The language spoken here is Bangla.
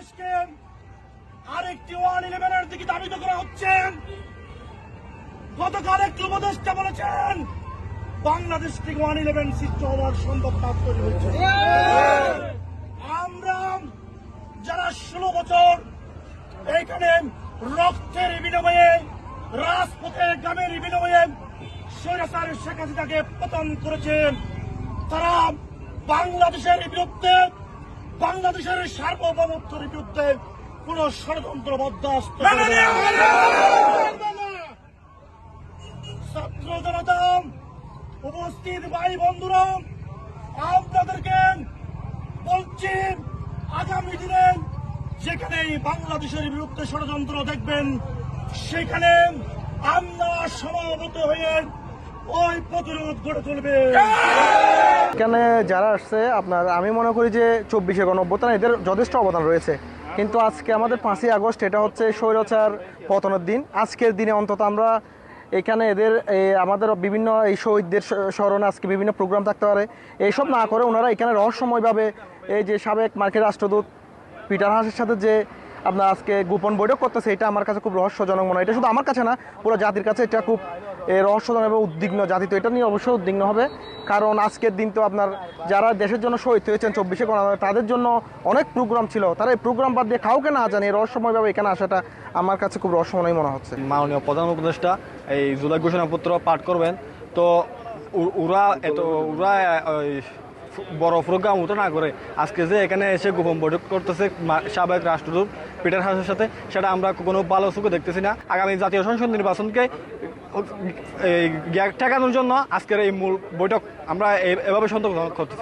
বাংলাদেশকে আরেকটি 111-এর দিকে ধাবিত করা হচ্ছে। গতকাল একটি উপদেষ্টা বলেছেন বাংলাদেশ থেকে 111 সৃষ্টি হওয়ার সম্ভাবনা তৈরি হচ্ছে। আমরা যারা 16 বছর এখানে রক্তের বিনিময়ে, রাজপথে গ্রামের বিনিময়ে স্বৈরাচার শেখ হাসিনাকে পতন করেছেন, তারা বাংলাদেশের বিরুদ্ধে, বাংলাদেশের সার্বভৌমত্বের বিরুদ্ধে কোন ষড়যন্ত্রবদ্ধ ছাত্র জনতা, উপস্থিত ভাই বন্ধুরা, আপনাদেরকে বলছি আগামী দিনে যেখানে বাংলাদেশের বিরুদ্ধে ষড়যন্ত্র দেখবেন সেখানে আমরা সমাবেত হয়ে ওই প্রতিরোধ গড়ে তুলবে। এখানে যারা আসছে আপনার, আমি মনে করি যে 24শে গণঅভ্যুত্থান এদের যথেষ্ট অবদান রয়েছে, কিন্তু আজকে আমাদের 5ই আগস্ট এটা হচ্ছে স্বৈরাচার পতনের দিন। আজকের দিনে অন্তত আমরা এখানে এদের আমাদের বিভিন্ন এই শহীদদের স্মরণে আজকে বিভিন্ন প্রোগ্রাম থাকতে পারে, এইসব না করে ওনারা এখানে রহস্যময়ভাবে এই যে সাবেক মার্কিন রাষ্ট্রদূত পিটার হাসের সাথে যে আপনার আজকে গোপন বৈঠক করতেছে, এটা আমার কাছে খুব রহস্যজনক মনে হয়। এটা শুধু আমার কাছে না, পুরো জাতির কাছে এটা খুব রহস্যজনক এবং উদ্বিগ্ন। জাতি তো এটা নিয়ে অবশ্যই উদ্বিগ্ন হবে, কারণ আজকের দিন তো আপনার যারা দেশের জন্য শহীদ হয়েছেন 24শে গণঅভ্যুত্থানে তাদের জন্য অনেক প্রোগ্রাম ছিল, তারা এই প্রোগ্রাম বাদ দিয়ে কাউকে না জানে রহস্যময়ভাবে এখানে আসাটা আমার কাছে খুব রহস্যময় মনে হচ্ছে। মাননীয় প্রধান উপদেষ্টা এই জুলাই ঘোষণাপত্র পাঠ করবেন, তো ওরা বড় প্রোগ্রাম ওটা না করে আজকে যে এখানে এসে গোপন বৈঠক করতেছে সাবেক রাষ্ট্রদূত পিটার হাসের সাথে, সেটা আমরা কোনো ভালো চোখে দেখতেছি না। আগামী জাতীয় সংসদ নির্বাচনকে ঠেকানোর জন্য আজকের এই মূল বৈঠক আমরা এভাবে সন্তোষ করতেছি।